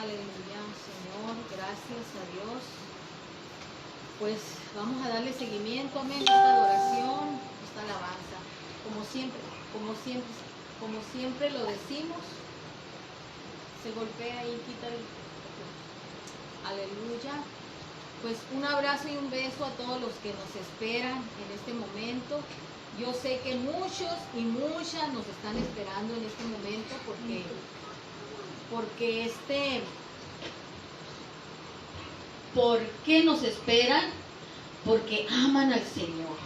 Aleluya, Señor, gracias a Dios. Pues vamos a darle seguimiento, amén, a esta adoración, esta alabanza. Como siempre lo decimos, se golpea y quita el... Aleluya. Pues un abrazo y un beso a todos los que nos esperan en este momento. Yo sé que muchos y muchas nos están esperando en este momento porque ¿por qué nos esperan? Porque aman al Señor,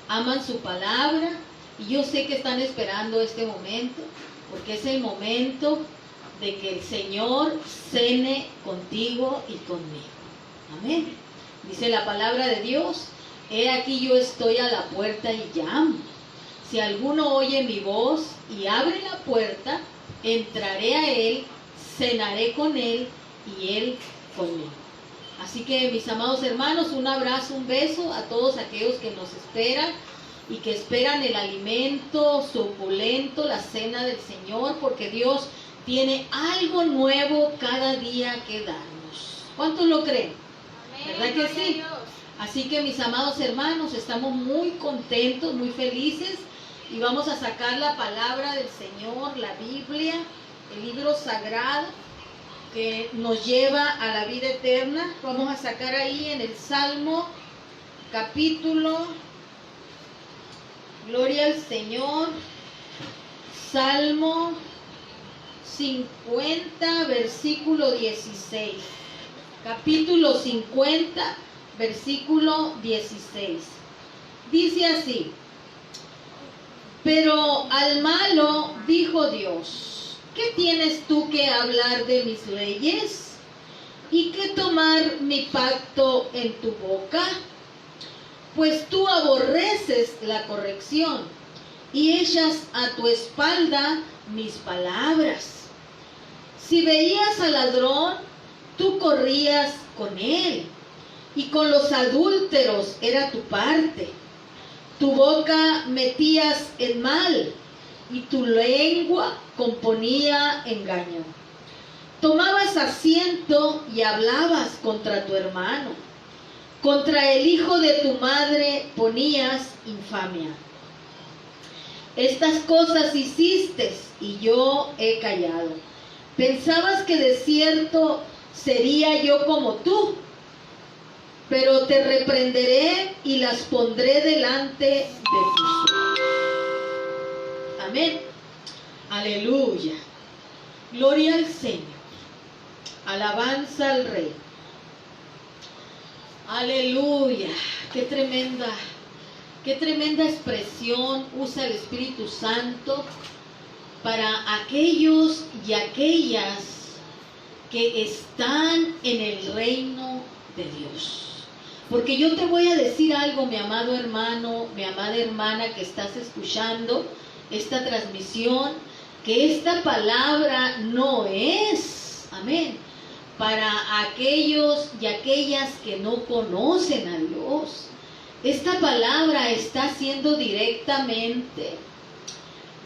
aman su palabra, y yo sé que están esperando este momento, porque es el momento de que el Señor cene contigo y conmigo. Amén. Dice la palabra de Dios: he aquí yo estoy a la puerta y llamo. Si alguno oye mi voz y abre la puerta, entraré a él, cenaré con él y él conmigo. Así que, mis amados hermanos, un abrazo, un beso a todos aquellos que nos esperan y que esperan el alimento suculento, la cena del Señor, porque Dios tiene algo nuevo cada día que darnos. ¿Cuántos lo creen? Amén. ¿Verdad que sí? Así que, mis amados hermanos, estamos muy contentos, muy felices, y vamos a sacar la palabra del Señor, la Biblia, el libro sagrado que nos lleva a la vida eterna. Vamos a sacar ahí en el Salmo, capítulo, gloria al Señor, Salmo 50, versículo 16. Capítulo 50, versículo 16. Dice así: pero al malo dijo Dios: ¿qué tienes tú que hablar de mis leyes? ¿Y qué tomar mi pacto en tu boca? Pues tú aborreces la corrección y echas a tu espalda mis palabras. Si veías al ladrón, tú corrías con él, y con los adúlteros era tu parte. Tu boca metías en mal, y tu lengua componía engaño. Tomabas asiento y hablabas contra tu hermano. Contra el hijo de tu madre ponías infamia. Estas cosas hiciste y yo he callado. Pensabas que de cierto sería yo como tú, pero te reprenderé y las pondré delante de tus ojos. Amén. Aleluya. Gloria al Señor. Alabanza al Rey. Aleluya. Qué tremenda expresión usa el Espíritu Santo para aquellos y aquellas que están en el reino de Dios. Porque yo te voy a decir algo, mi amado hermano, mi amada hermana que estás escuchando esta transmisión, que esta palabra no es, amén, para aquellos y aquellas que no conocen a Dios. Esta palabra está siendo directamente,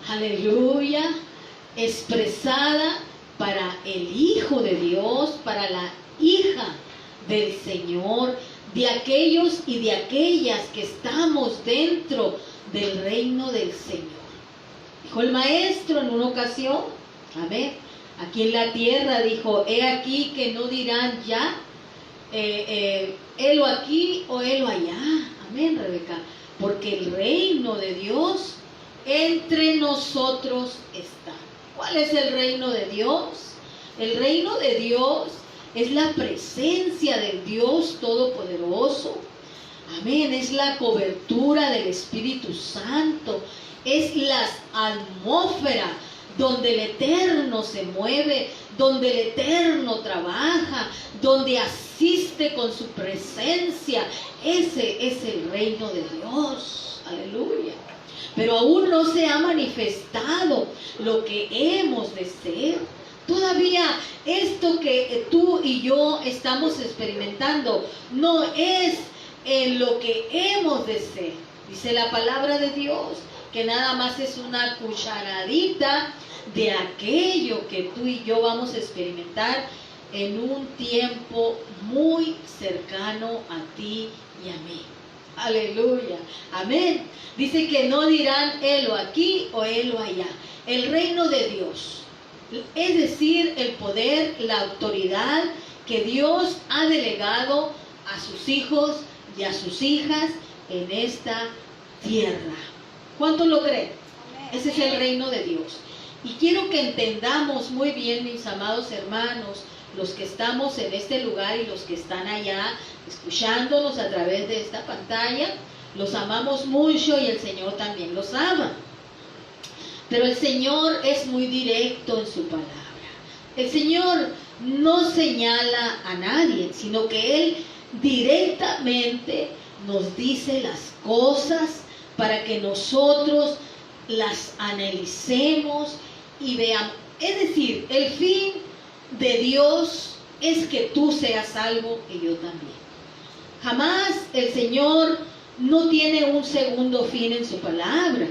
aleluya, expresada para el Hijo de Dios, para la hija del Señor, de aquellos y de aquellas que estamos dentro del reino del Señor. Dijo el maestro en una ocasión, amén, aquí en la tierra dijo: he aquí que no dirán ya, helo aquí o helo allá. Amén, Rebeca, porque el reino de Dios entre nosotros está. ¿Cuál es el reino de Dios? El reino de Dios es la presencia del Dios Todopoderoso. Amén. Es la cobertura del Espíritu Santo. Es la atmósfera donde el Eterno se mueve, donde el Eterno trabaja, donde asiste con su presencia. Ese es el reino de Dios. Aleluya. Pero aún no se ha manifestado lo que hemos de ser. Todavía esto que tú y yo estamos experimentando no es lo que hemos de ser. Dice la palabra de Dios que nada más es una cucharadita de aquello que tú y yo vamos a experimentar en un tiempo muy cercano a ti y a mí. Aleluya, amén. Dice que no dirán helo aquí o helo allá. El reino de Dios, es decir, el poder, la autoridad que Dios ha delegado a sus hijos y a sus hijas en esta tierra. ¿Cuántos lo creen? Ese es el reino de Dios. Y quiero que entendamos muy bien, mis amados hermanos, los que estamos en este lugar y los que están allá escuchándonos a través de esta pantalla, los amamos mucho y el Señor también los ama. Pero el Señor es muy directo en su palabra. El Señor no señala a nadie, sino que Él directamente nos dice las cosas para que nosotros las analicemos y veamos. Es decir, el fin de Dios es que tú seas salvo y yo también. Jamás el Señor no tiene un segundo fin en su palabra,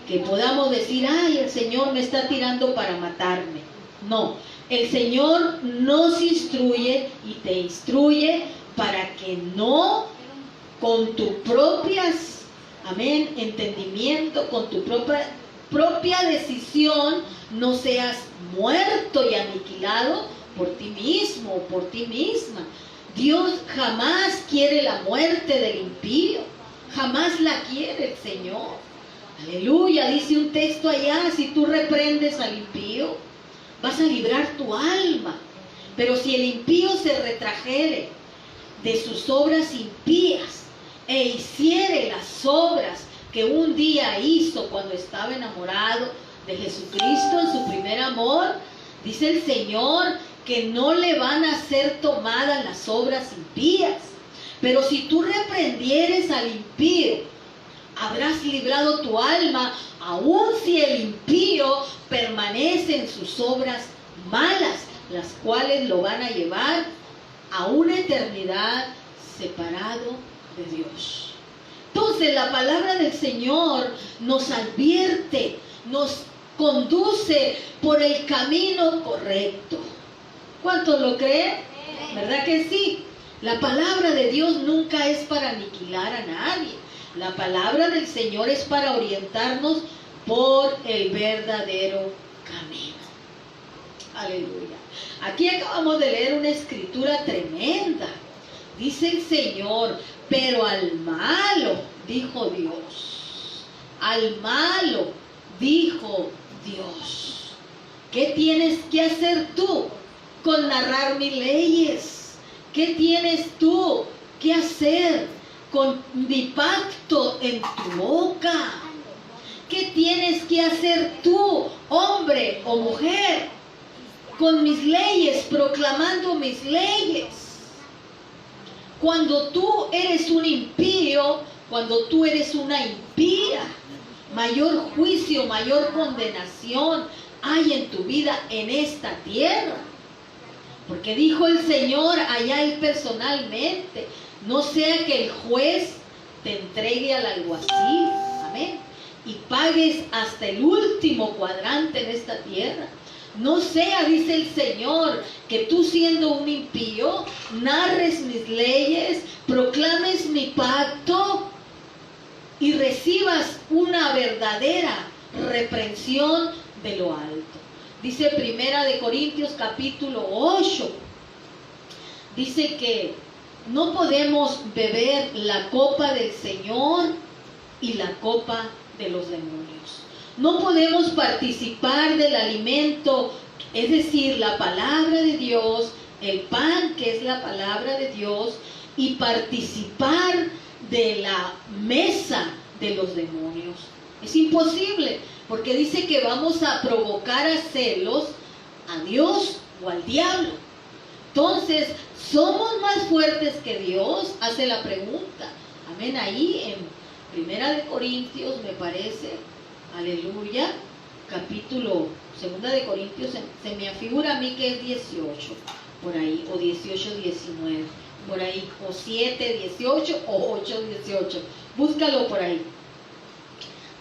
que podamos decir, ay, el Señor me está tirando para matarme. No, el Señor nos instruye y te instruye para que no con tu propias, amén, entendimiento, con tu propia decisión, no seas muerto y aniquilado por ti mismo o por ti misma. Dios jamás quiere la muerte del impío, jamás la quiere el Señor. Aleluya, dice un texto allá, si tú reprendes al impío, vas a librar tu alma. Pero si el impío se retrajere de sus obras impías e hiciere las obras que un día hizo cuando estaba enamorado de Jesucristo en su primer amor, dice el Señor que no le van a ser tomadas las obras impías. Pero si tú reprendieres al impío, habrás librado tu alma, aun si el impío permanece en sus obras malas, las cuales lo van a llevar a una eternidad separado de Dios. Entonces la palabra del Señor nos advierte, nos conduce por el camino correcto. ¿Cuántos lo creen? ¿Verdad que sí? La palabra de Dios nunca es para aniquilar a nadie. La palabra del Señor es para orientarnos por el verdadero camino. Aleluya. Aquí acabamos de leer una escritura tremenda. Dice el Señor, pero al malo, dijo Dios. Al malo, dijo Dios. ¿Qué tienes que hacer tú con narrar mis leyes? ¿Qué tienes tú que hacer con mi pacto en tu boca? ¿Qué tienes que hacer tú, hombre o mujer, con mis leyes, proclamando mis leyes? Cuando tú eres un impío, cuando tú eres una impía, mayor juicio, mayor condenación hay en tu vida en esta tierra. Porque dijo el Señor allá Él personalmente, no sea que el juez te entregue al alguacil, amén, y pagues hasta el último cuadrante en esta tierra. No sea, dice el Señor, que tú siendo un impío, narres mis leyes, proclames mi pacto y recibas una verdadera reprensión de lo alto. Dice Primera de Corintios capítulo 8, dice que no podemos beber la copa del Señor y la copa de los demonios. No podemos participar del alimento, es decir, la palabra de Dios, el pan que es la palabra de Dios, y participar de la mesa de los demonios. Es imposible, porque dice que vamos a provocar a celos a Dios o al diablo. Entonces, ¿somos más fuertes que Dios? Hace la pregunta. Amén, ahí en Primera de Corintios, me parece, aleluya, capítulo, Segunda de Corintios, se me afigura a mí que es 18, por ahí, o 18, 19, por ahí, o 7, 18, o 8, 18, búscalo por ahí.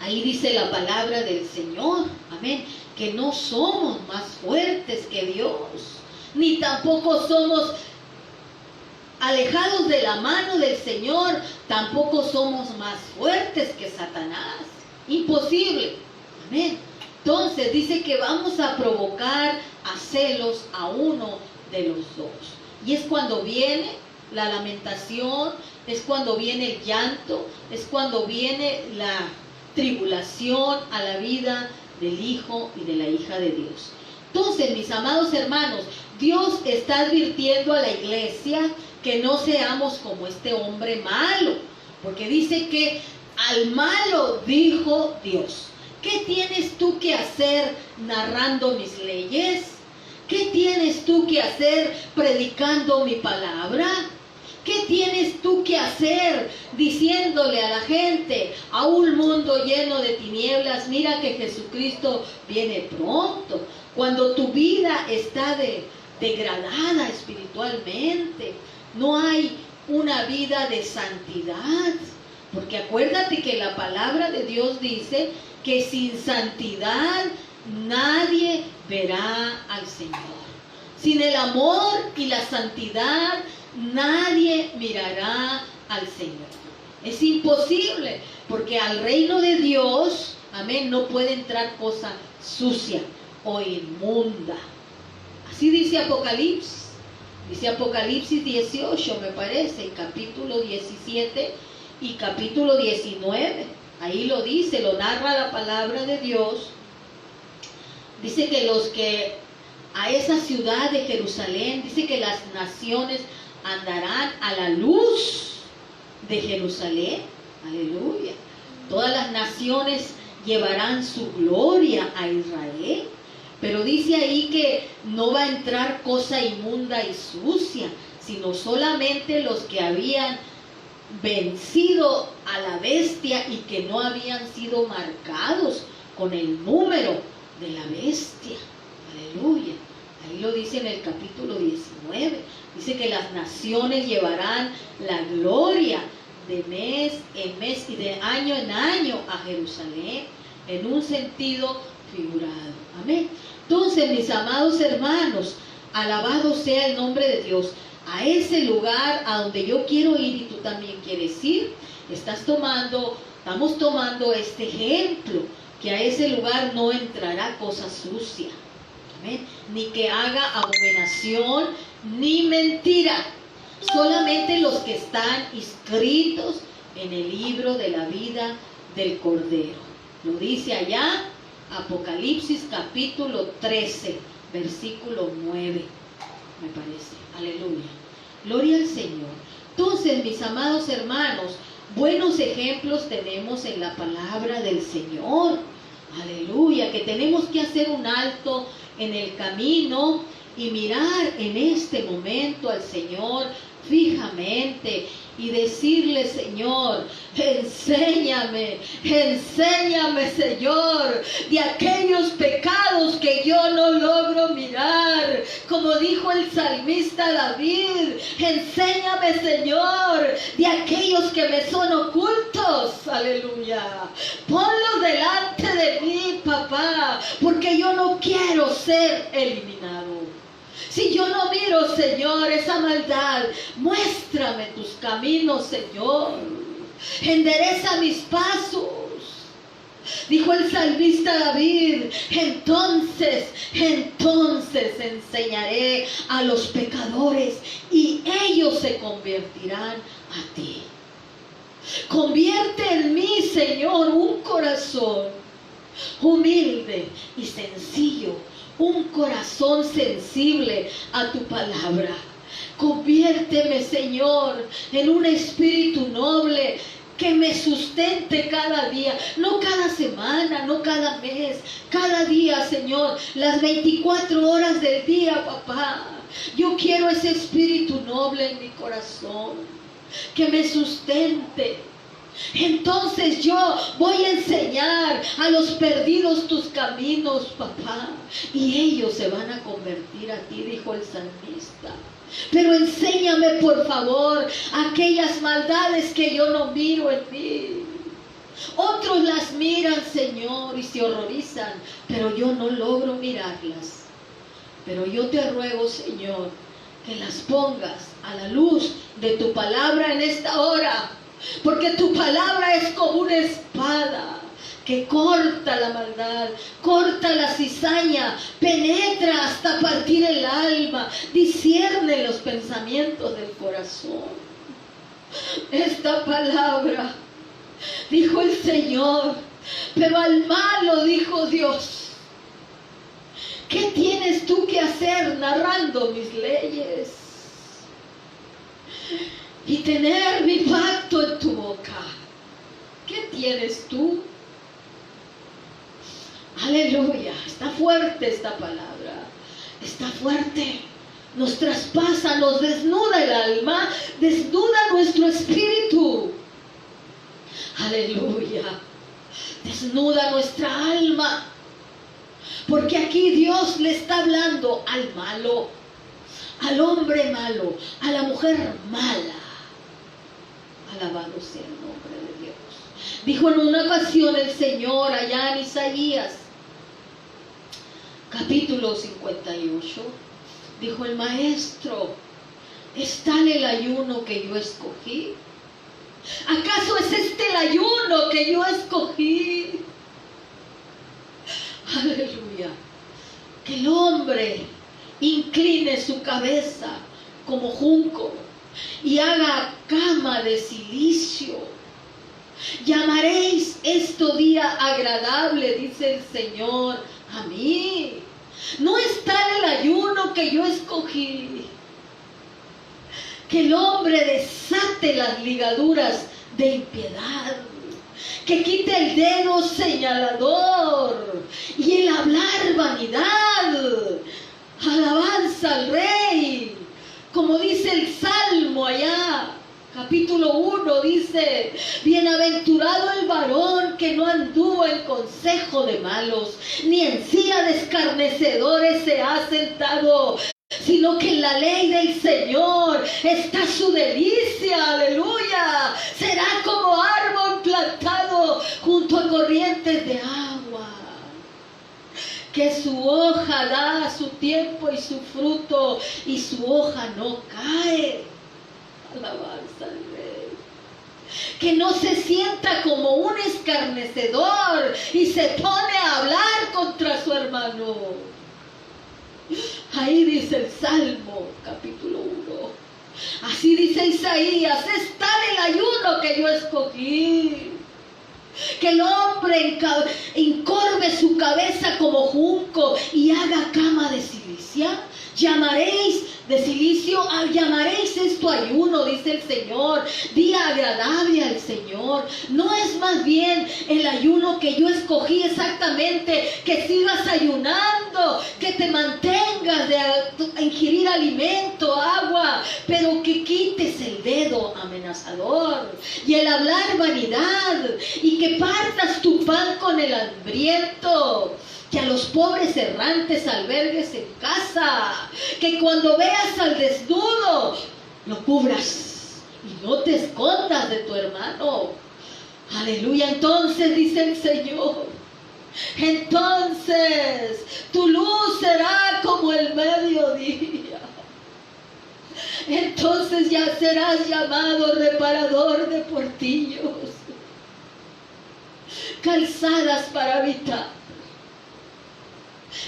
Ahí dice la palabra del Señor, amén, que no somos más fuertes que Dios, ni tampoco somos alejados de la mano del Señor, tampoco somos más fuertes que Satanás. Imposible. Amén. Entonces dice que vamos a provocar a celos a uno de los dos. Y es cuando viene la lamentación, es cuando viene el llanto, es cuando viene la tribulación a la vida del hijo y de la hija de Dios. Entonces, mis amados hermanos, Dios está advirtiendo a la iglesia que no seamos como este hombre malo, porque dice que al malo dijo Dios: ¿qué tienes tú que hacer narrando mis leyes? ¿Qué tienes tú que hacer predicando mi palabra? ¿Qué tienes tú que hacer diciéndole a la gente, a un mundo lleno de tinieblas, mira que Jesucristo viene pronto? Cuando tu vida está degradada espiritualmente, no hay una vida de santidad. Porque acuérdate que la palabra de Dios dice que sin santidad nadie verá al Señor. Sin el amor y la santidad nadie mirará al Señor. Es imposible, porque al reino de Dios, amén, no puede entrar cosa sucia o inmunda. Así dice Apocalipsis. Dice Apocalipsis 18, me parece, capítulo 17 y capítulo 19. Ahí lo dice, lo narra la palabra de Dios. Dice que los que a esa ciudad de Jerusalén, dice que las naciones andarán a la luz de Jerusalén. Aleluya. Todas las naciones llevarán su gloria a Israel. Pero dice ahí que no va a entrar cosa inmunda y sucia, sino solamente los que habían vencido a la bestia y que no habían sido marcados con el número de la bestia. Aleluya. Ahí lo dice en el capítulo 19. Dice que las naciones llevarán la gloria de mes en mes y de año en año a Jerusalén, en un sentido figurado. Amén. Entonces, mis amados hermanos, alabado sea el nombre de Dios. A ese lugar a donde yo quiero ir y tú también quieres ir, estamos tomando este ejemplo, que a ese lugar no entrará cosa sucia. Amén. Ni que haga abominación, ni mentira. Solamente los que están inscritos en el libro de la vida del Cordero. Lo dice allá, Apocalipsis capítulo 13, versículo 9, me parece. Aleluya. Gloria al Señor. Entonces, mis amados hermanos, buenos ejemplos tenemos en la palabra del Señor. Aleluya. Que tenemos que hacer un alto en el camino y mirar en este momento al Señor fijamente y decirle: Señor, enséñame, Señor, de aquellos pecados que yo no logro mirar. Como dijo el salmista David: enséñame, Señor, de aquellos que me son ocultos. Aleluya. Ponlos delante de mí, papá, porque yo no quiero ser eliminado. Si yo no miro, Señor, esa maldad, muéstrame tus caminos, Señor. Endereza mis pasos. Dijo el salmista David: entonces enseñaré a los pecadores y ellos se convertirán a ti. Convierte en mí, Señor, un corazón humilde y sencillo. Un corazón sensible a tu palabra. Conviérteme, Señor, en un espíritu noble que me sustente cada día, no cada semana, no cada mes, cada día, Señor, las 24 horas del día, papá. Yo quiero ese espíritu noble en mi corazón, que me sustente. Entonces yo voy a enseñar a los perdidos tus caminos, papá, y ellos se van a convertir a ti, dijo el salmista. Pero enséñame, por favor, aquellas maldades que yo no miro en mí. Otros las miran, Señor, y se horrorizan, pero yo no logro mirarlas. Pero yo te ruego, Señor, que las pongas a la luz de tu palabra en esta hora, porque tu palabra es como una espada que corta la maldad, corta la cizaña, penetra hasta partir el alma, discierne los pensamientos del corazón. Esta palabra, dijo el Señor, pero al malo dijo Dios: ¿qué tienes tú que hacer narrando mis leyes y tener mi pacto en tu boca? ¿Qué tienes tú? Aleluya, está fuerte esta palabra, está fuerte. Nos traspasa, nos desnuda el alma, desnuda nuestro espíritu. Aleluya, desnuda nuestra alma. Porque aquí Dios le está hablando al malo, al hombre malo, a la mujer mala. Alabado sea el nombre de Dios. Dijo en una ocasión el Señor allá en Isaías, capítulo 58, dijo el Maestro: ¿es tal el ayuno que yo escogí? ¿Acaso es este el ayuno que yo escogí? Aleluya. Que el hombre incline su cabeza como junco y haga cama de cilicio. Llamaréis esto día agradable, dice el Señor, a mí. No es tal el ayuno que yo escogí. Que el hombre desate las ligaduras de impiedad, que quite el dedo señalador y el hablar vanidad. Alabanza al Rey. Como dice el Salmo allá, capítulo 1, dice: bienaventurado el varón que no anduvo en consejo de malos, ni en silla de escarnecedores se ha sentado, sino que en la ley del Señor está su delicia. Aleluya. Será como árbol plantado junto a corrientes de agua, que su hoja da a su tiempo y su fruto, y su hoja no cae. Alabanza al Rey. Que no se sienta como un escarnecedor y se pone a hablar contra su hermano. Ahí dice el Salmo, capítulo 1. Así dice Isaías: es tal el ayuno que yo escogí. Que el hombre encorve su cabeza como junco y haga cama de cilicia. Llamaréis de silicio, llamaréis esto ayuno, dice el Señor, día agradable al Señor. No es más bien el ayuno que yo escogí exactamente, que sigas ayunando, que te mantengas de ingerir alimento, agua, pero que quites el dedo amenazador y el hablar vanidad, y que partas tu pan con el hambriento, que a los pobres errantes albergues en casa, que cuando veas al desnudo lo cubras y no te escondas de tu hermano. Aleluya. Entonces dice el Señor, entonces tu luz será como el mediodía. Entonces ya serás llamado reparador de portillos, calzadas para habitar.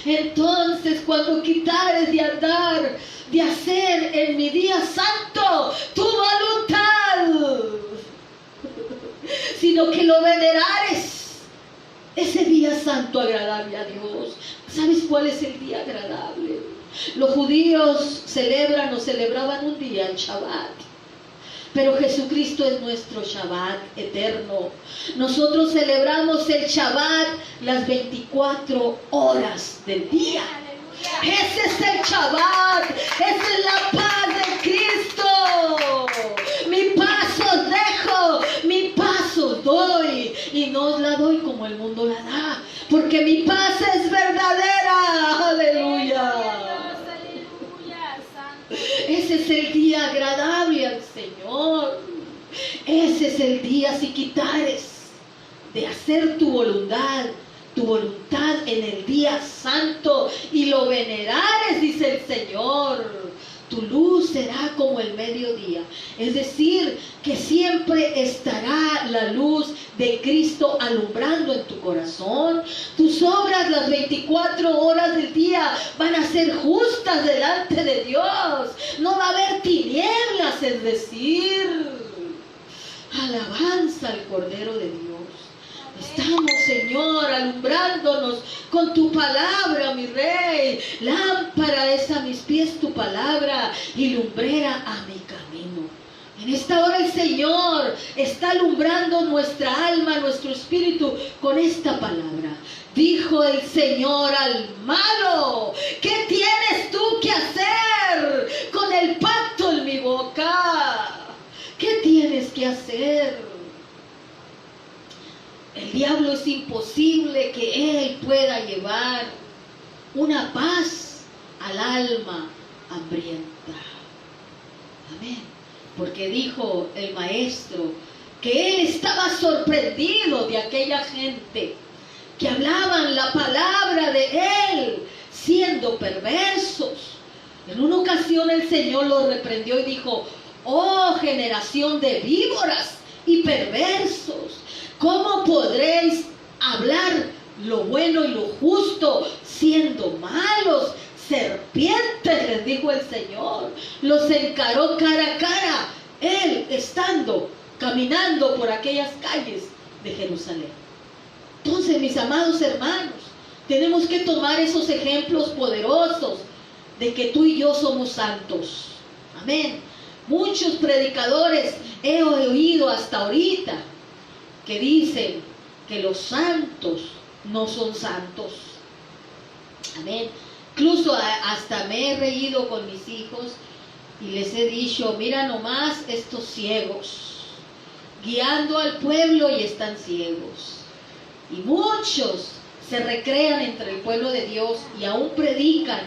Entonces, cuando quitares de andar, de hacer en mi día santo tu voluntad, sino que lo venerares, ese día santo agradable a Dios. ¿Sabes cuál es el día agradable? Los judíos celebran o celebraban un día, el Shabbat. Pero Jesucristo es nuestro Shabbat eterno. Nosotros celebramos el Shabbat las 24 horas del día. Ese es el Shabbat. Esa es la paz de Cristo. Mi paz os dejo, mi paz os doy. Y no os la doy como el mundo la da, porque mi paz es verdadera. Aleluya. Ese es el día agradable al Señor. Ese es el día, si quitares de hacer tu voluntad en el día santo y lo venerares, dice Señor, tu luz será como el mediodía. Es decir, que siempre estará la luz de Cristo alumbrando en tu corazón. Tus obras las 24 horas del día van a ser justas delante de Dios. No va a haber tinieblas, es decir, alabanza al Cordero de Dios. Estamos, Señor, alumbrándonos con tu palabra, mi Rey. Lámpara es a mis pies tu palabra y lumbrera a mi camino. En esta hora el Señor está alumbrando nuestra alma, nuestro espíritu con esta palabra. Dijo el Señor al malo: ¿qué tienes tú que hacer con el pacto en mi boca? ¿Qué tienes que hacer? El diablo es imposible que él pueda llevar una paz al alma hambrienta. Amén. Porque dijo el maestro que él estaba sorprendido de aquella gente que hablaban la palabra de él siendo perversos. En una ocasión el Señor los reprendió y dijo: oh generación de víboras y perversos, ¿cómo podréis hablar lo bueno y lo justo siendo malos? Serpientes, les dijo el Señor. Los encaró cara a cara, él estando caminando por aquellas calles de Jerusalén. Entonces, mis amados hermanos, tenemos que tomar esos ejemplos poderosos de que tú y yo somos santos. Amén. Muchos predicadores he oído hasta ahorita que dicen que los santos no son santos. Amén. Incluso hasta me he reído con mis hijos y les he dicho: mira nomás estos ciegos, guiando al pueblo y están ciegos. Y muchos se recrean entre el pueblo de Dios y aún predican,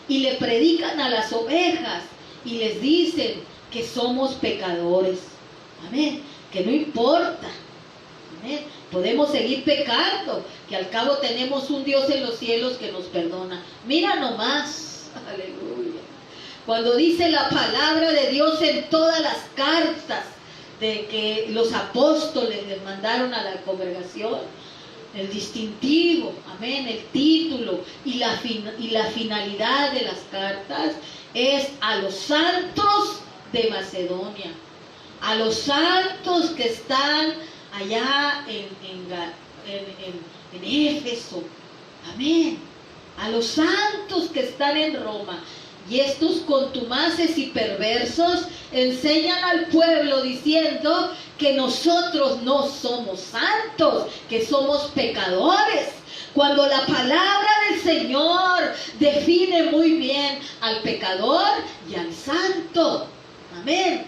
y le predican a las ovejas y les dicen que somos pecadores. Amén. Que no importa. Amén. Podemos seguir pecando, que al cabo tenemos un Dios en los cielos que nos perdona. Mira nomás, aleluya. Cuando dice la palabra de Dios en todas las cartas de que los apóstoles les mandaron a la congregación, el distintivo, amén, el título y la finalidad de las cartas es a los santos de Macedonia, a los santos que están allá en Éfeso, amén, a los santos que están en Roma. Y estos contumaces y perversos enseñan al pueblo diciendo que nosotros no somos santos, que somos pecadores, cuando la palabra del Señor define muy bien al pecador y al santo. Amén.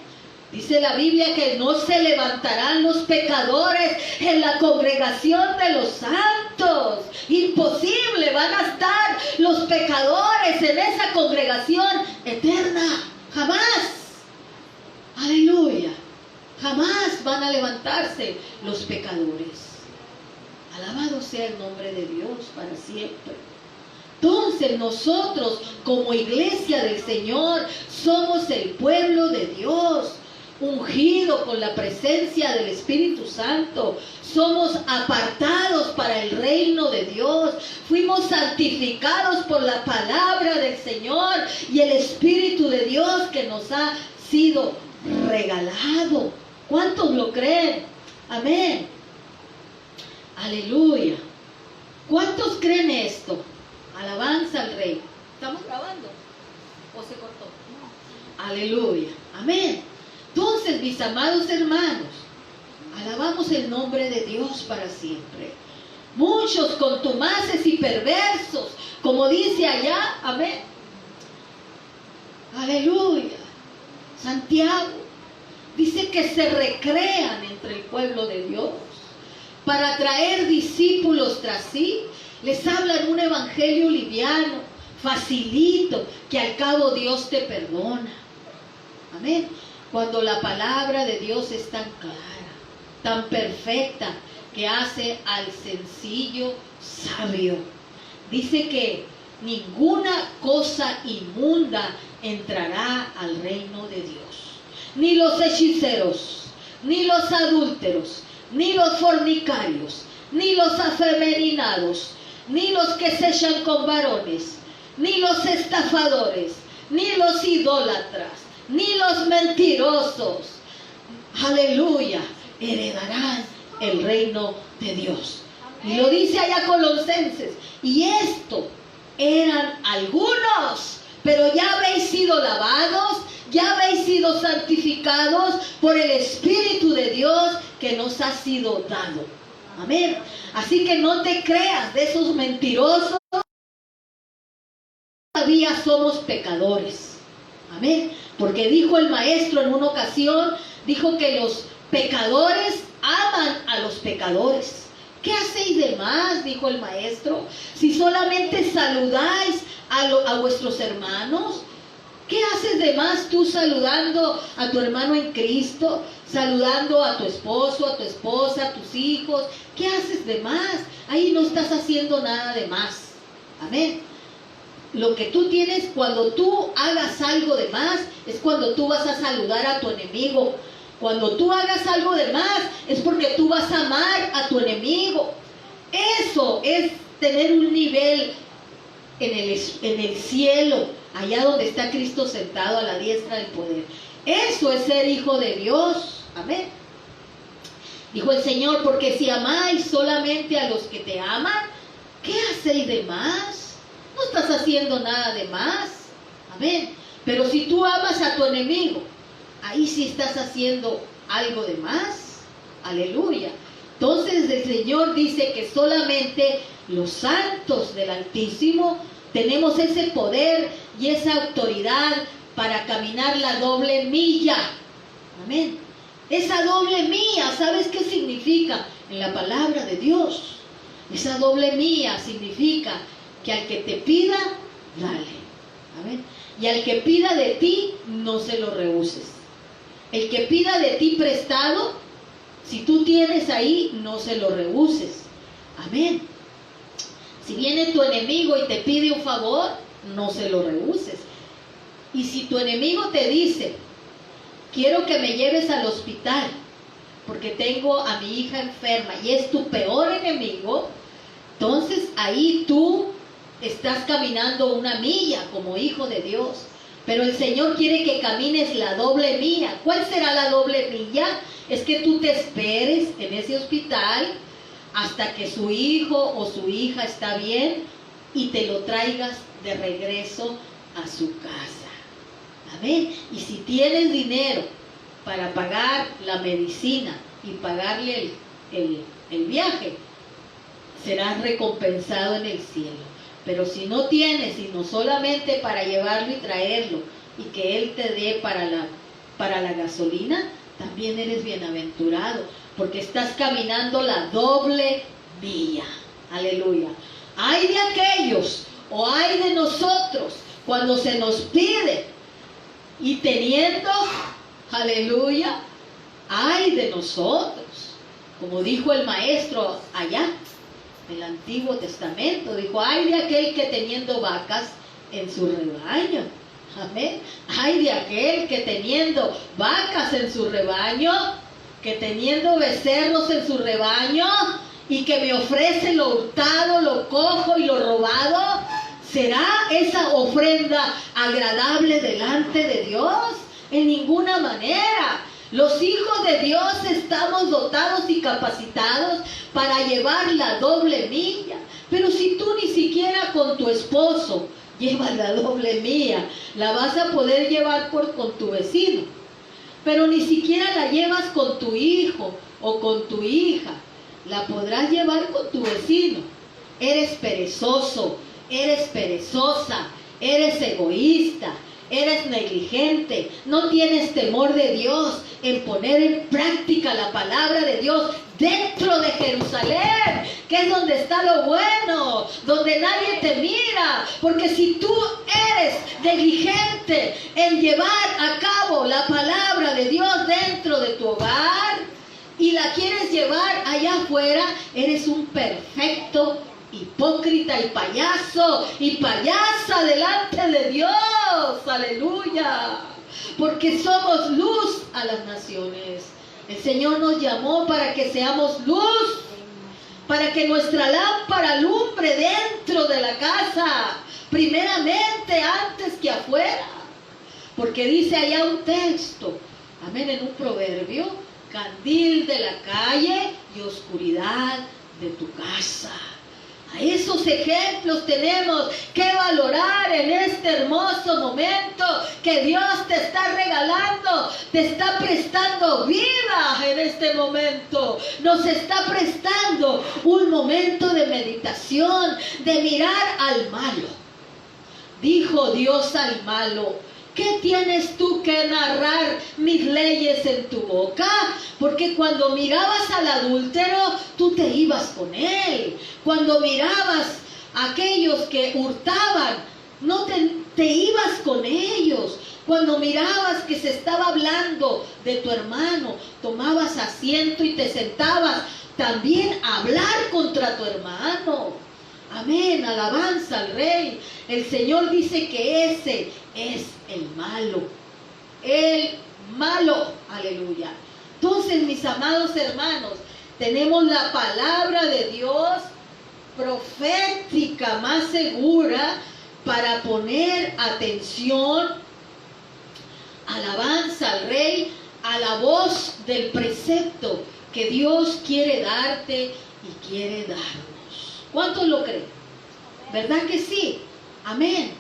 Dice la Biblia que no se levantarán los pecadores en la congregación de los santos. Imposible, van a estar los pecadores en esa congregación eterna. Jamás. Aleluya. Jamás van a levantarse los pecadores. Alabado sea el nombre de Dios para siempre. Entonces nosotros como iglesia del Señor somos el pueblo de Dios, ungido con la presencia del Espíritu Santo. Somos apartados para el reino de Dios. Fuimos santificados por la palabra del Señor y el Espíritu de Dios que nos ha sido regalado. ¿Cuántos lo creen? Amén. Aleluya. ¿Cuántos creen esto? Alabanza al Rey. ¿Estamos grabando? ¿O se cortó? No. Aleluya. Amén. Entonces, mis amados hermanos, alabamos el nombre de Dios para siempre. Muchos contumaces y perversos, como dice allá, amén. Aleluya. Santiago dice que se recrean entre el pueblo de Dios para traer discípulos tras sí. Les hablan un evangelio liviano, facilito, que al cabo Dios te perdona. Amén. Cuando la palabra de Dios es tan clara, tan perfecta, que hace al sencillo sabio. Dice que ninguna cosa inmunda entrará al reino de Dios. Ni los hechiceros, ni los adúlteros, ni los fornicarios, ni los afeminados, ni los que se echan con varones, ni los estafadores, ni los idólatras, ni los mentirosos, aleluya, heredarán el reino de Dios. Y lo dice allá Colosenses. Y esto eran algunos, pero ya habéis sido lavados, ya habéis sido santificados por el Espíritu de Dios que nos ha sido dado. Amén. Así que no te creas de esos mentirosos. Todavía somos pecadores. Amén. Porque dijo el maestro en una ocasión, dijo que los pecadores aman a los pecadores. ¿Qué hacéis de más? Dijo el maestro. Si solamente saludáis a vuestros hermanos. ¿Qué haces de más tú saludando a tu hermano en Cristo? Saludando a tu esposo, a tu esposa, a tus hijos. ¿Qué haces de más? Ahí no estás haciendo nada de más. Amén. Lo que tú tienes, cuando tú hagas algo de más, es cuando tú vas a saludar a tu enemigo. Cuando tú hagas algo de más, es porque tú vas a amar a tu enemigo. Eso es tener un nivel en el cielo, allá donde está Cristo sentado a la diestra del poder. Eso es ser hijo de Dios. Amén. Dijo el Señor, porque si amáis solamente a los que te aman, ¿qué hacéis de más? No estás haciendo nada de más. Amén. Pero si tú amas a tu enemigo, ahí sí estás haciendo algo de más. Aleluya. Entonces el Señor dice que solamente los santos del Altísimo tenemos ese poder y esa autoridad para caminar la doble milla. Amén. Esa doble milla, ¿sabes qué significa? En la palabra de Dios. Esa doble milla significa que al que te pida, dale. Amén. Y al que pida de ti, no se lo rehuses. El que pida de ti prestado, si tú tienes ahí, no se lo rehuses. Amén. Si viene tu enemigo y te pide un favor, no se lo rehuses. Y si tu enemigo te dice, quiero que me lleves al hospital porque tengo a mi hija enferma, y es tu peor enemigo, entonces ahí tú estás caminando una milla como hijo de Dios. Pero el Señor quiere que camines la doble milla. ¿Cuál será la doble milla? Es que tú te esperes en ese hospital hasta que su hijo o su hija está bien y te lo traigas de regreso a su casa. Amén. Y si tienes dinero para pagar la medicina y pagarle el viaje, serás recompensado en el cielo. Pero si no tienes, sino solamente para llevarlo y traerlo, y que Él te dé para la gasolina, también eres bienaventurado, porque estás caminando la doble milla. Aleluya. Ay de aquellos, o ay de nosotros, cuando se nos pide, y teniendo, aleluya, ay de nosotros, como dijo el maestro allá, el Antiguo Testamento, dijo, ay de aquel que teniendo vacas en su rebaño. Amén. Ay de aquel que teniendo vacas en su rebaño, que teniendo becerros en su rebaño, y que me ofrece lo hurtado, lo cojo y lo robado. ¿Será esa ofrenda agradable delante de Dios? En ninguna manera. Los hijos de Dios estamos dotados y capacitados para llevar la doble milla. Pero si tú ni siquiera con tu esposo llevas la doble milla, la vas a poder llevar con tu vecino. Pero ni siquiera la llevas con tu hijo o con tu hija. La podrás llevar con tu vecino. Eres perezoso, eres perezosa, eres egoísta, eres negligente, no tienes temor de Dios en poner en práctica la palabra de Dios dentro de Jerusalén, que es donde está lo bueno, donde nadie te mira. Porque si tú eres negligente en llevar a cabo la palabra de Dios dentro de tu hogar y la quieres llevar allá afuera, eres un perfecto hipócrita y payaso y payasa delante de Dios. Aleluya. Porque somos luz a las naciones. El Señor nos llamó para que seamos luz, para que nuestra lámpara alumbre dentro de la casa, primeramente antes que afuera. Porque dice allá un texto, amén, en un proverbio: candil de la calle y oscuridad de tu casa. A esos ejemplos tenemos que valorar en este hermoso momento que Dios te está regalando, te está prestando vida en este momento. Nos está prestando un momento de meditación, de mirar al malo. Dijo Dios al malo: ¿qué tienes tú que narrar mis leyes en tu boca? Porque cuando mirabas al adúltero, tú te ibas con él. Cuando mirabas a aquellos que hurtaban, no te ibas con ellos. Cuando mirabas que se estaba hablando de tu hermano, tomabas asiento y te sentabas también a hablar contra tu hermano. Amén, alabanza al Rey. El Señor dice que ese es el malo. El malo, aleluya. Entonces, mis amados hermanos, tenemos la palabra de Dios profética más segura para poner atención, alabanza al Rey, a la voz del precepto que Dios quiere darte y quiere darnos. ¿Cuántos lo creen? ¿Verdad que sí? Amén.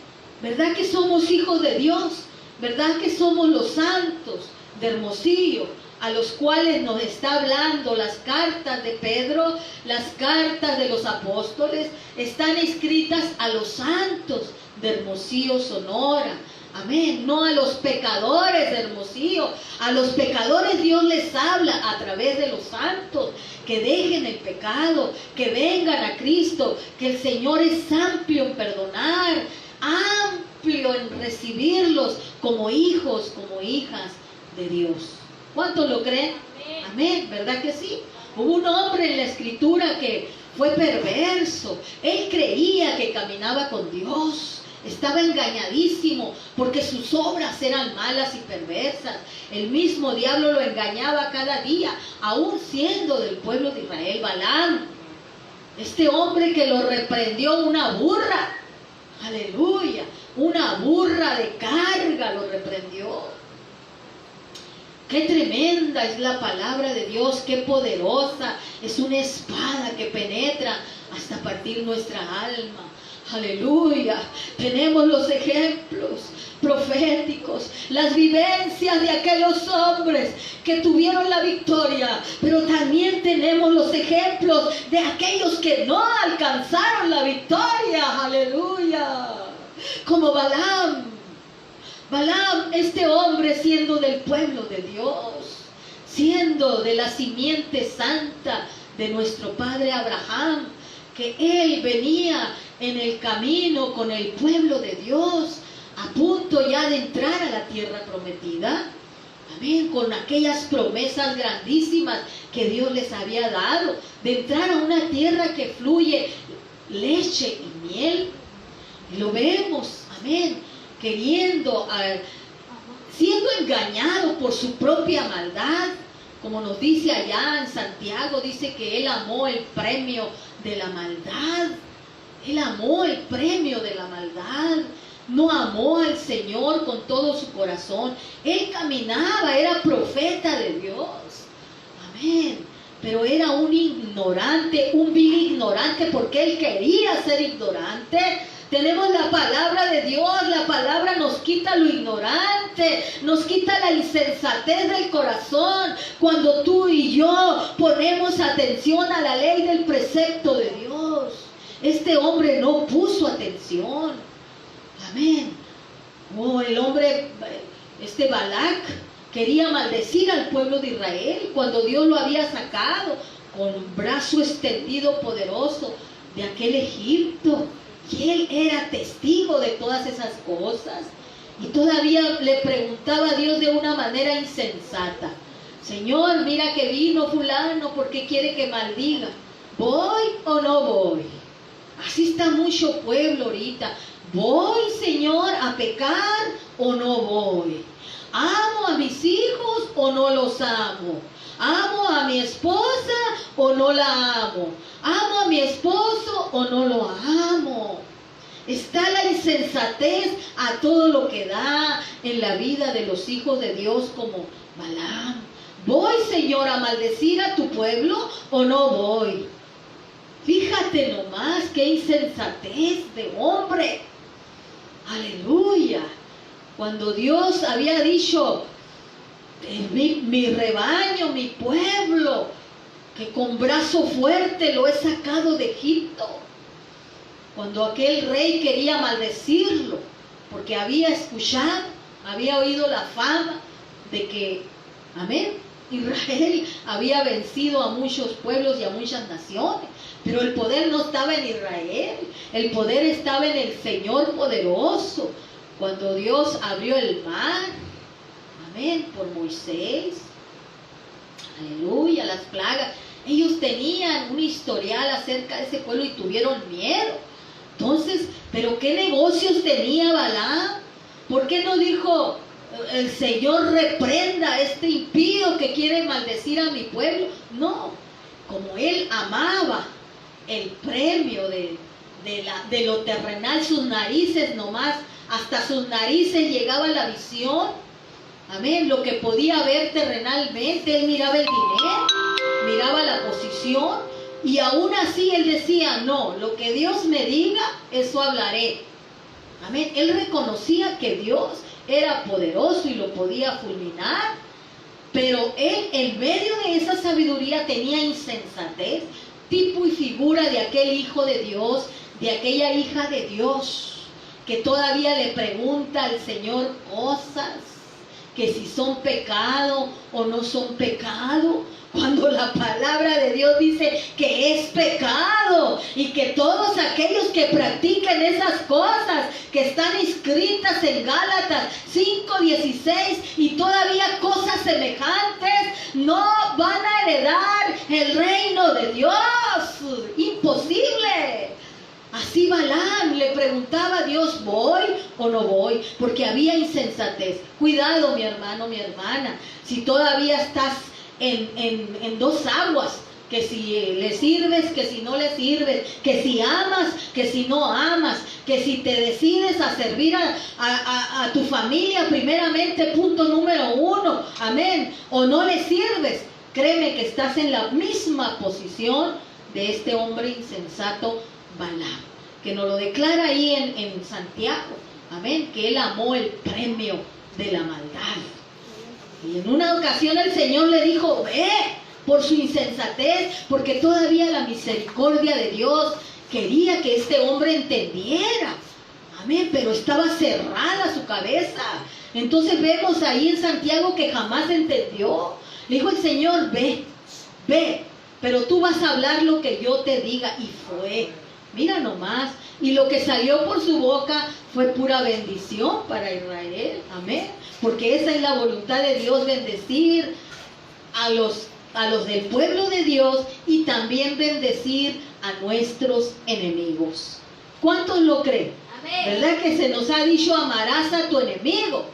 ¿Verdad que somos hijos de Dios? ¿Verdad que somos los santos de Hermosillo, a los cuales nos está hablando las cartas de Pedro, las cartas de los apóstoles? Están escritas a los santos de Hermosillo, Sonora. Amén. No a los pecadores de Hermosillo. A los pecadores Dios les habla a través de los santos. Que dejen el pecado, que vengan a Cristo, que el Señor es amplio en perdonar, amplio en recibirlos como hijos, como hijas de Dios. ¿Cuántos lo creen? Amén. ¿Verdad que sí? Hubo un hombre en la Escritura que fue perverso. Él creía que caminaba con Dios. Estaba engañadísimo porque sus obras eran malas y perversas. El mismo diablo lo engañaba cada día, aún siendo del pueblo de Israel. Balaam, este hombre que lo reprendió una burra, aleluya, una burra de carga lo reprendió. Qué tremenda es la palabra de Dios, qué poderosa. Es una espada que penetra hasta partir nuestra alma. Aleluya. Tenemos los ejemplos proféticos, las vivencias de aquellos hombres que tuvieron la victoria, pero también tenemos los ejemplos de aquellos que no alcanzaron la victoria. Aleluya. Como Balaam, este hombre siendo del pueblo de Dios, siendo de la simiente santa de nuestro padre Abraham, que él venía en el camino con el pueblo de Dios, a punto ya de entrar a la tierra prometida. Amén, con aquellas promesas grandísimas que Dios les había dado, de entrar a una tierra que fluye leche y miel. Y lo vemos, amén, siendo engañado por su propia maldad, como nos dice allá en Santiago, dice que él amó el premio de la maldad. Él amó el premio de la maldad. No amó al Señor con todo su corazón. Él caminaba, era profeta de Dios. Amén. Pero era un ignorante, un vil ignorante, porque él quería ser ignorante. Tenemos la palabra de Dios, la palabra nos quita lo ignorante, nos quita la insensatez del corazón, cuando tú y yo ponemos atención a la ley del precepto de Dios. Este hombre no puso atención. Amén. El hombre, Balac, quería maldecir al pueblo de Israel cuando Dios lo había sacado con un brazo extendido poderoso de aquel Egipto. Y él era testigo de todas esas cosas. Y todavía le preguntaba a Dios de una manera insensata: Señor, mira que vino fulano, ¿por qué quiere que maldiga? ¿Voy o no voy? Así está mucho pueblo ahorita. ¿Voy, Señor, a pecar o no voy? ¿Amo a mis hijos o no los amo? ¿Amo a mi esposa o no la amo? ¿Amo a mi esposo o no lo amo? Está la insensatez a todo lo que da en la vida de los hijos de Dios como Balaam. ¿Voy, Señor, a maldecir a tu pueblo o no voy? Fíjate nomás qué insensatez de hombre. Aleluya. Cuando Dios había dicho, mi rebaño, mi pueblo, que con brazo fuerte lo he sacado de Egipto. Cuando aquel rey quería maldecirlo, porque había escuchado, había oído la fama de que, amén, Israel había vencido a muchos pueblos y a muchas naciones. Pero el poder no estaba en Israel, el poder estaba en el Señor poderoso. Cuando Dios abrió el mar, amén, por Moisés, aleluya, las plagas. Ellos tenían un historial acerca de ese pueblo y tuvieron miedo. Entonces, ¿pero qué negocios tenía Balaam? ¿Por qué no dijo, el Señor reprenda a este impío que quiere maldecir a mi pueblo? No, como él amaba el premio de lo terrenal, sus narices nomás, hasta sus narices llegaba la visión, amén, lo que podía ver terrenalmente. Él miraba el dinero, miraba la posición, y aún así él decía, no, lo que Dios me diga, eso hablaré, amén. Él reconocía que Dios era poderoso y lo podía fulminar, pero él en medio de esa sabiduría tenía insensatez, tipo y figura de aquel hijo de Dios, de aquella hija de Dios, que todavía le pregunta al Señor cosas, que si son pecado o no son pecado, cuando la palabra de Dios dice que es pecado, y que todos aquellos que practiquen esas cosas que están inscritas en Gálatas 5:16 y todavía cosas semejantes, no van a heredar el reino de Dios. Imposible. Así Balaam le preguntaba a Dios, ¿voy o no voy? Porque había insensatez. Cuidado, mi hermano, mi hermana, si todavía estás en dos aguas, que si le sirves, que si no le sirves, que si amas, que si no amas, que si te decides a servir a tu familia primeramente, punto número 1, amén, o no le sirves, créeme que estás en la misma posición de este hombre insensato Balaam, que nos lo declara ahí en Santiago, amén, que él amó el premio de la maldad. Y en una ocasión el Señor le dijo, ve, por su insensatez, porque todavía la misericordia de Dios quería que este hombre entendiera, amén, pero estaba cerrada su cabeza. Entonces vemos ahí en Santiago que jamás entendió. Le dijo el Señor, ve, pero tú vas a hablar lo que yo te diga. Y fue, mira nomás, y lo que salió por su boca fue pura bendición para Israel, amén, porque esa es la voluntad de Dios, bendecir a los del pueblo de Dios y también bendecir a nuestros enemigos. ¿Cuántos lo creen? Amén. ¿Verdad que se nos ha dicho amarás a tu enemigo?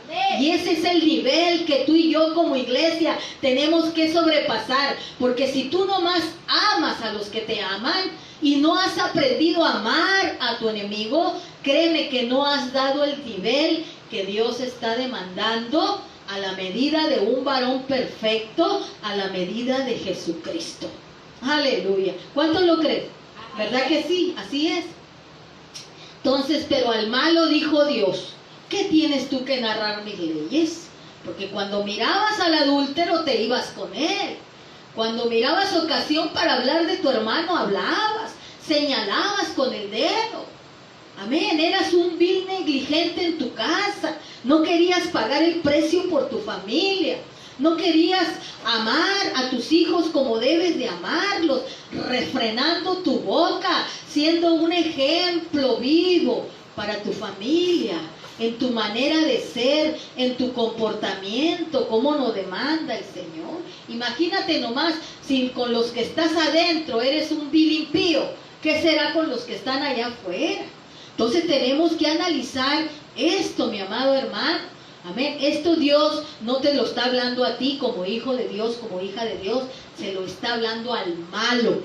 Amén. Y ese es el nivel que tú y yo como iglesia tenemos que sobrepasar, porque si tú nomás amas a los que te aman y no has aprendido a amar a tu enemigo, créeme que no has dado el nivel que Dios está demandando a la medida de un varón perfecto, a la medida de Jesucristo. Aleluya. ¿Cuántos lo creen? ¿Verdad que sí? Así es. Entonces, pero al malo dijo Dios, ¿qué tienes tú que narrar mis leyes? Porque cuando mirabas al adúltero te ibas con él. Cuando mirabas ocasión para hablar de tu hermano, hablabas, señalabas con el dedo. Amén, eras un vil negligente en tu casa, no querías pagar el precio por tu familia, no querías amar a tus hijos como debes de amarlos, refrenando tu boca, siendo un ejemplo vivo para tu familia, en tu manera de ser, en tu comportamiento, como nos demanda el Señor. Imagínate nomás, si con los que estás adentro eres un vil impío, ¿Qué será con los que están allá afuera? Entonces tenemos que analizar esto, mi amado hermano. Amén. Esto Dios no te lo está hablando a ti como hijo de Dios, como hija de Dios. Se lo está hablando al malo,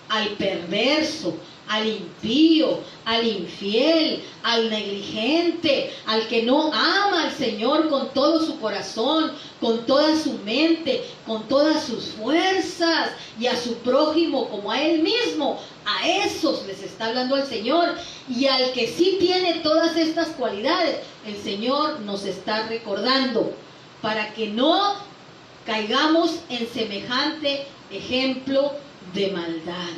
al perverso, al impío, al infiel, al negligente, al que no ama al Señor con todo su corazón, con toda su mente, con todas sus fuerzas, y a su prójimo como a él mismo. A esos les está hablando el Señor. Y al que sí tiene todas estas cualidades, el Señor nos está recordando para que no caigamos en semejante ejemplo de maldad.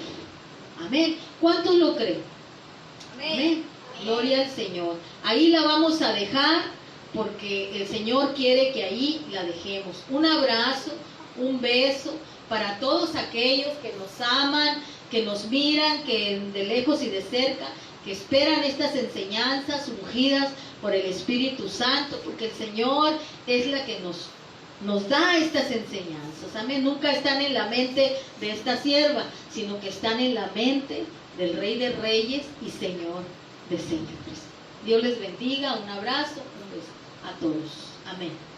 Amén. ¿Cuántos lo creen? Amén. Amén. Gloria al Señor. Ahí la vamos a dejar porque el Señor quiere que ahí la dejemos. Un abrazo, un beso para todos aquellos que nos aman, que nos miran, que de lejos y de cerca, que esperan estas enseñanzas ungidas por el Espíritu Santo, porque el Señor es la que nos da estas enseñanzas. Amén. Nunca están en la mente de esta sierva, sino que están en la mente del Rey de Reyes y Señor de Señores. Dios les bendiga. Un abrazo, un beso a todos. Amén.